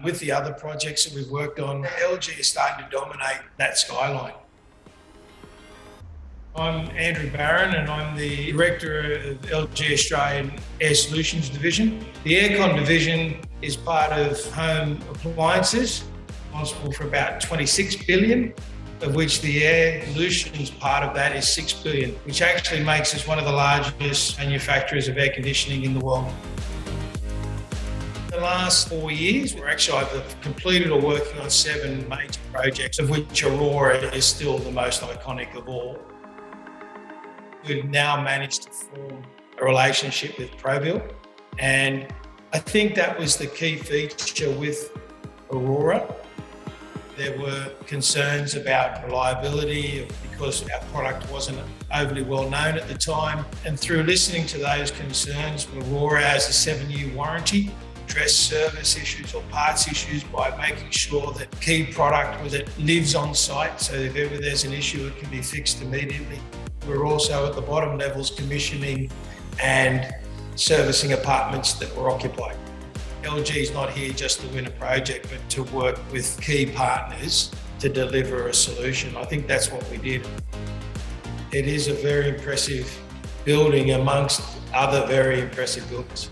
With the other projects that we've worked on, LG is starting to dominate that skyline. I'm Andrew Barron and I'm the Director of LG Australian Air Solutions Division. The Aircon division is part of home appliances, responsible for about 26 billion, of which the air solutions part of that is 6 billion, which actually makes us one of the largest manufacturers of air conditioning in the world. The last 4 years, we're actually either completed or working on 7 major projects, of which Aurora is still the most iconic of all. We've now managed to form a relationship with ProBuild, and I think that was the key feature with Aurora. There were concerns about reliability because our product wasn't overly well known at the time, and through listening to those concerns, Aurora has a 7-year warranty, address service issues or parts issues by making sure that key product lives on site, so if ever there's an issue it can be fixed immediately. We're also at the bottom levels commissioning and servicing apartments that were occupied. LG is not here just to win a project, but to work with key partners to deliver a solution. I think that's what we did. It is a very impressive building amongst other very impressive buildings.